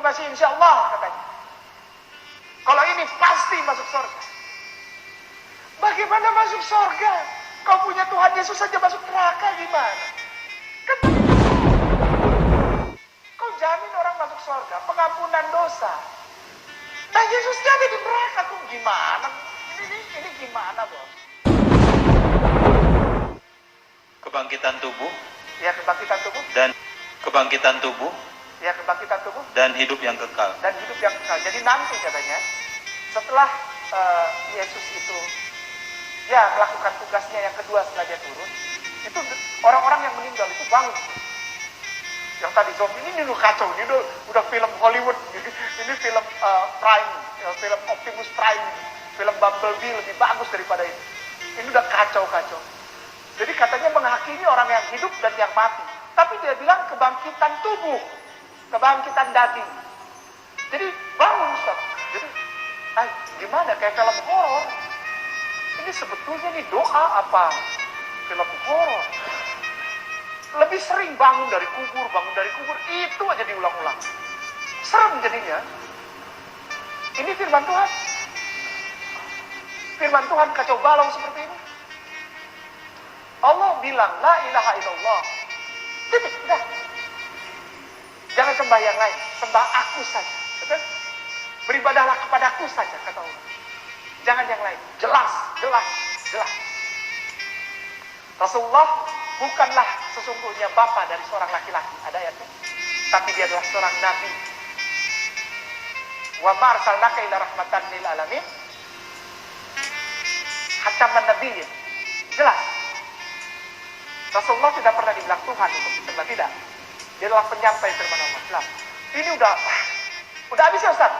masih insya Allah katanya. Kalau ini pasti masuk surga. Bagaimana masuk surga? Kau punya Tuhan Yesus saja masuk neraka gimana? Kan kau jamin orang masuk surga, pengampunan dosa. Nah Yesusnya ada di neraka, kok gimana? Ini gimana, Bos? Kebangkitan tubuh. Ya, kebangkitan tubuh. Dan kebangkitan tubuh. Ya, kebangkitan tubuh. Dan hidup yang kekal. Dan hidup yang kekal. Jadi nanti katanya, setelah Yesus itu ya melakukan tugasnya yang kedua setelah dia turun, itu orang-orang yang meninggal itu bangun. Yang tadi zombie ini udah kacau, ini udah film Hollywood, ini film Prime, film Optimus Prime, film Bumblebee lebih bagus daripada ini. Ini udah kacau-kacau. Jadi katanya menghakimi orang yang hidup dan yang mati. Tapi dia bilang kebangkitan tubuh, kebangkitan daging. Jadi bangun, Ustaz. Jadi gimana, kayak film horor. Ini sebetulnya nih doa apa film horor. Lebih sering bangun dari kubur, itu aja diulang-ulang. Serem jadinya. Ini firman Tuhan. Firman Tuhan kacau balau seperti ini. Allah bilang, la ilaha illallah. Titik, udah. Jangan sembah yang lain, sembah aku saja. Betul? Beribadahlah kepadaku saja, kata Allah. Jangan yang lain. Jelas. Rasulullah bukanlah sesungguhnya bapa dari seorang laki-laki, ada ayatnya. Tapi dia adalah seorang nabi. Wa ma arsalnaka illa rahmatan lil alamin. Khataman nabiyyin. Jelas. Rasulullah tidak pernah dibilang Tuhan untuk disembah, tidak. Dia adalah penyampai firman Allah. Jelas. Ini udah habis ya, Ustaz?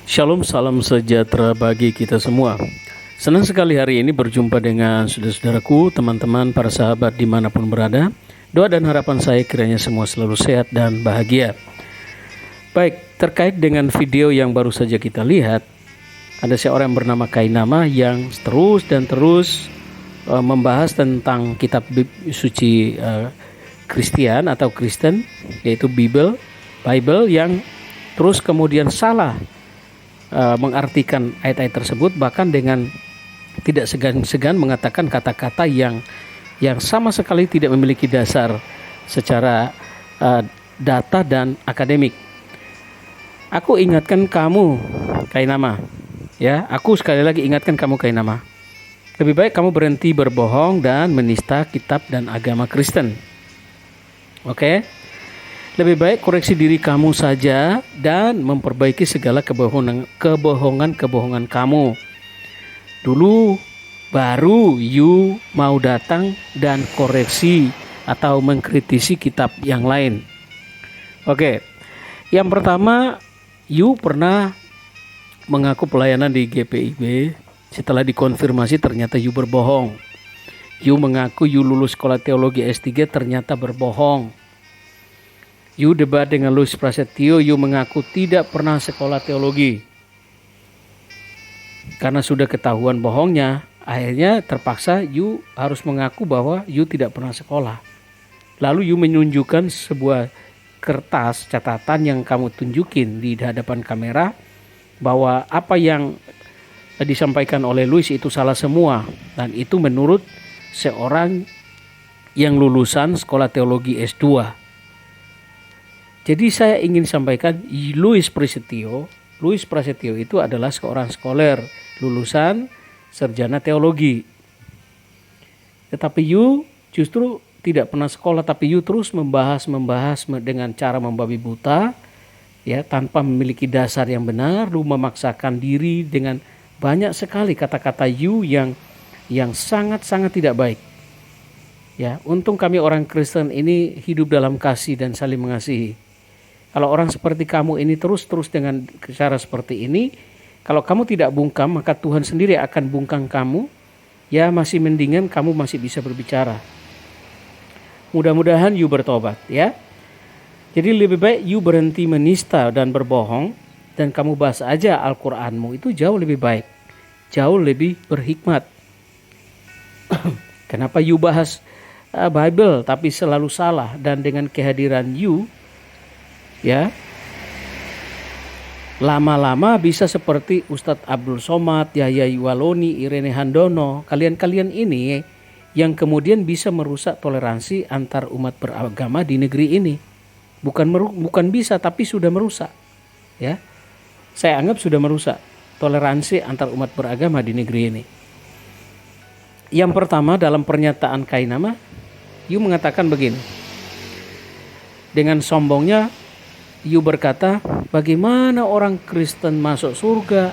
Shalom, salam sejahtera bagi kita semua. Senang sekali hari ini berjumpa dengan saudara-saudaraku, teman-teman, para sahabat dimanapun berada. Doa dan harapan saya kiranya semua selalu sehat dan bahagia. Baik, terkait dengan video yang baru saja kita lihat, ada seorang yang bernama Kainama yang terus membahas tentang kitab suci Kristen atau Kristen, yaitu Bible yang terus kemudian salah mengartikan ayat-ayat tersebut, bahkan dengan tidak segan-segan mengatakan kata-kata yang sama sekali tidak memiliki dasar secara data dan akademik. Aku ingatkan kamu, Kainama, ya, aku sekali lagi ingatkan kamu, Kainama. Lebih baik kamu berhenti berbohong dan menista kitab dan agama Kristen. Oke? Lebih baik koreksi diri kamu saja dan memperbaiki segala kebohongan kamu. Dulu baru you mau datang dan koreksi atau mengkritisi kitab yang lain. Oke. Yang pertama, you pernah mengaku pelayanan di GPIB, setelah dikonfirmasi ternyata you berbohong. You mengaku you lulus sekolah teologi S3, ternyata berbohong. You debat dengan Louis Prasetyo, you mengaku tidak pernah sekolah teologi. Karena sudah ketahuan bohongnya, akhirnya terpaksa you harus mengaku bahwa you tidak pernah sekolah. Lalu you menunjukkan sebuah kertas catatan yang kamu tunjukin di hadapan kamera, bahwa apa yang disampaikan oleh Louis itu salah semua. Dan itu menurut seorang yang lulusan sekolah teologi S2. Jadi saya ingin sampaikan, Louis Prasetyo itu adalah seorang scholar lulusan sarjana teologi. Tetapi you justru tidak pernah sekolah, tapi you terus membahas dengan cara membabi buta, ya, tanpa memiliki dasar yang benar. Lu memaksakan diri dengan banyak sekali kata-kata you yang sangat-sangat tidak baik. Ya, untung kami orang Kristen ini hidup dalam kasih dan saling mengasihi. Kalau orang seperti kamu ini terus dengan cara seperti ini, kalau kamu tidak bungkam, maka Tuhan sendiri akan bungkam kamu. Ya, masih mendingan kamu masih bisa berbicara. Mudah-mudahan you bertobat, ya. Jadi lebih baik you berhenti menista dan berbohong, dan kamu bahas aja Al-Qur'anmu, itu jauh lebih baik, jauh lebih berhikmat. Kenapa you bahas Bible tapi selalu salah, dan dengan kehadiran you, ya, Lama-lama bisa seperti Ustadz Abdul Somad, Yahya Iwaloni, Irene Handono, kalian-kalian ini yang kemudian bisa merusak toleransi antar umat beragama di negeri ini. Bukan bisa, tapi sudah merusak. Ya, saya anggap sudah merusak toleransi antar umat beragama di negeri ini. Yang pertama, dalam pernyataan Kainama, Yu mengatakan begini. Dengan sombongnya Yu berkata, bagaimana orang Kristen masuk surga,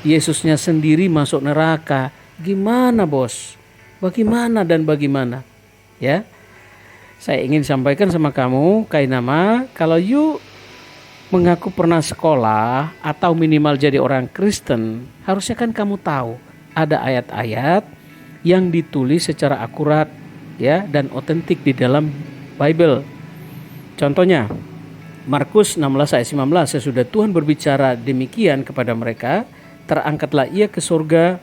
Yesusnya sendiri masuk neraka? Gimana bos? Bagaimana dan bagaimana? Ya, saya ingin sampaikan sama kamu, Kainama, kalau Yu mengaku pernah sekolah atau minimal jadi orang Kristen, harusnya kan kamu tahu ada ayat-ayat yang ditulis secara akurat, ya, dan otentik di dalam Bible. Contohnya, Markus 16 ayat 19, sesudah Tuhan berbicara demikian kepada mereka, terangkatlah ia ke surga,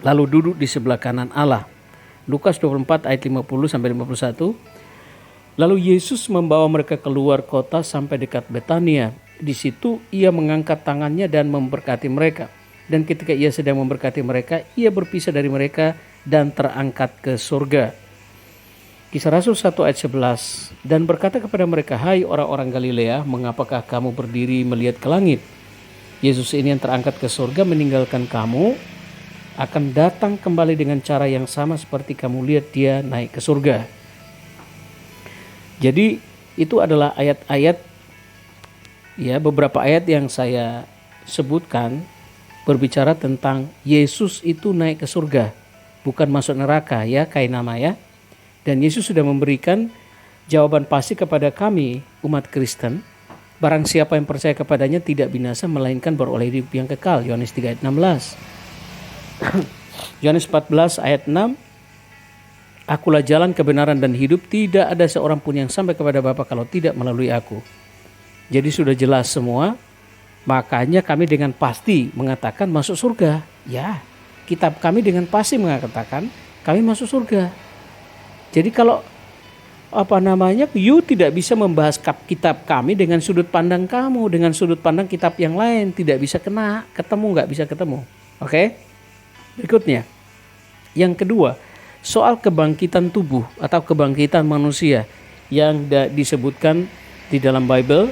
lalu duduk di sebelah kanan Allah. Lukas 24 ayat 50-51. Lalu Yesus membawa mereka keluar kota sampai dekat Betania. Di situ ia mengangkat tangannya dan memberkati mereka. Dan ketika ia sedang memberkati mereka, ia berpisah dari mereka dan terangkat ke surga. Kisah Rasul 1 ayat 11, dan berkata kepada mereka, hai orang-orang Galilea, mengapakah kamu berdiri melihat ke langit? Yesus ini yang terangkat ke surga meninggalkan kamu, akan datang kembali dengan cara yang sama seperti kamu lihat dia naik ke surga. Jadi itu adalah ayat-ayat, ya, beberapa ayat yang saya sebutkan berbicara tentang Yesus itu naik ke surga, bukan masuk neraka, ya, Kainama, ya. Dan Yesus sudah memberikan jawaban pasti kepada kami umat Kristen, barang siapa yang percaya kepadanya tidak binasa melainkan beroleh hidup yang kekal. Yohanes 3 ayat 16. Yohanes 14 ayat 6, akulah jalan kebenaran dan hidup, tidak ada seorang pun yang sampai kepada Bapa kalau tidak melalui aku. Jadi sudah jelas semua, makanya kami dengan pasti mengatakan masuk surga. Ya, kitab kami dengan pasti mengatakan kami masuk surga. Jadi kalau Yu tidak bisa membahas kitab kami dengan sudut pandang kamu, dengan sudut pandang kitab yang lain, tidak bisa nggak bisa ketemu. Oke? Berikutnya, yang kedua, soal kebangkitan tubuh atau kebangkitan manusia yang disebutkan di dalam Bible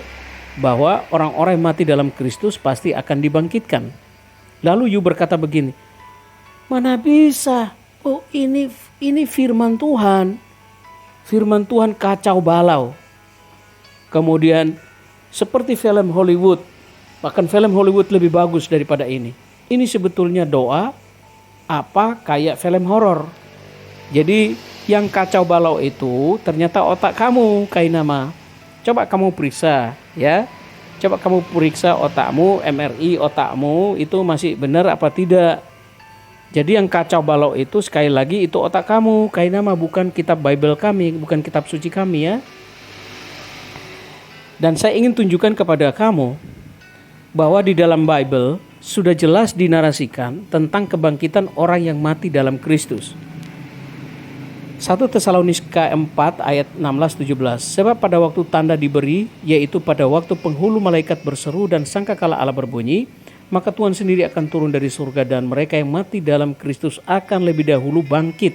bahwa orang-orang yang mati dalam Kristus pasti akan dibangkitkan. Lalu Yu berkata begini, mana bisa? Oh, ini firman Tuhan. Firman Tuhan kacau balau. Kemudian seperti film Hollywood, bahkan film Hollywood lebih bagus daripada ini. Ini sebetulnya doa kayak film horor. Jadi yang kacau balau itu ternyata otak kamu, Kainama. Coba kamu periksa, ya. Coba kamu periksa otakmu, MRI otakmu itu masih benar apa tidak. Jadi yang kacau balau itu sekali lagi itu otak kamu, Kainama, bukan kitab Bible kami, bukan kitab suci kami, ya. Dan saya ingin tunjukkan kepada kamu bahwa di dalam Bible sudah jelas dinarasikan tentang kebangkitan orang yang mati dalam Kristus. 1 Tesalonika 4 ayat 16-17. Sebab pada waktu tanda diberi, yaitu pada waktu penghulu malaikat berseru dan sangkakala Allah berbunyi, maka Tuhan sendiri akan turun dari surga dan mereka yang mati dalam Kristus akan lebih dahulu bangkit.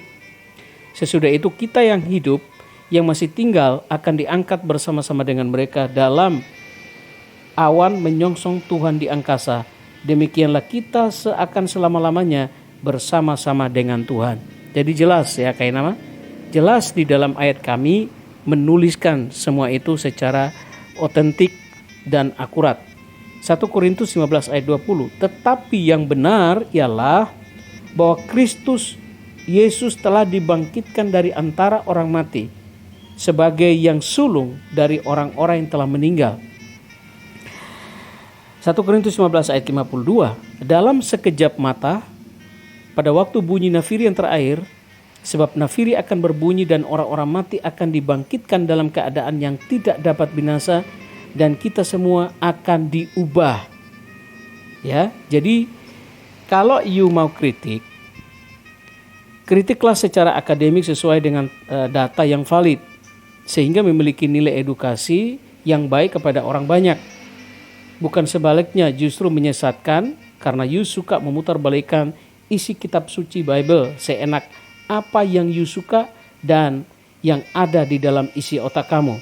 Sesudah itu kita yang hidup, yang masih tinggal akan diangkat bersama-sama dengan mereka dalam awan menyongsong Tuhan di angkasa. Demikianlah kita seakan selama-lamanya bersama-sama dengan Tuhan. Jadi jelas, ya, Kainama, jelas di dalam ayat kami menuliskan semua itu secara otentik dan akurat. 1 Korintus 15 ayat 20. Tetapi yang benar ialah bahwa Kristus Yesus telah dibangkitkan dari antara orang mati sebagai yang sulung dari orang-orang yang telah meninggal. 1 Korintus 15 ayat 52. Dalam sekejap mata, pada waktu bunyi nafiri yang terakhir, sebab nafiri akan berbunyi dan orang-orang mati akan dibangkitkan dalam keadaan yang tidak dapat binasa, dan kita semua akan diubah. Ya, jadi kalau you mau kritiklah secara akademik sesuai dengan data yang valid, sehingga memiliki nilai edukasi yang baik kepada orang banyak. bukan sebaliknya justru menyesatkan karena you suka memutarbalikkan isi kitab suci Bible seenak apa yang you suka dan yang ada di dalam isi otak kamu.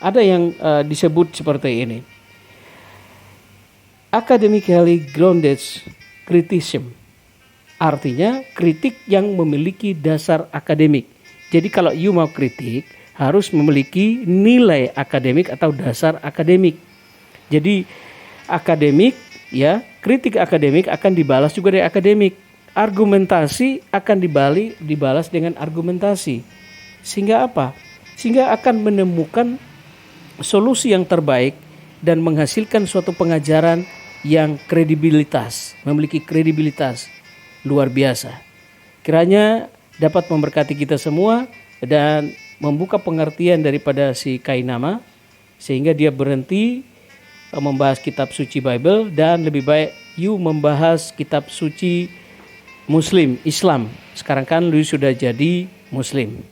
Ada yang disebut seperti ini, academically grounded criticism, artinya kritik yang memiliki dasar akademik. Jadi kalau you mau kritik harus memiliki nilai akademik atau dasar akademik. Jadi akademik, ya, kritik akademik akan dibalas juga dari akademik. Argumentasi akan dibalas dengan argumentasi. Sehingga apa? Sehingga akan menemukan solusi yang terbaik dan menghasilkan suatu pengajaran yang memiliki kredibilitas luar biasa. Kiranya dapat memberkati kita semua dan membuka pengertian daripada si Kainama sehingga dia berhenti membahas kitab suci Bible dan lebih baik you membahas kitab suci Muslim, Islam. Sekarang kan lu sudah jadi Muslim.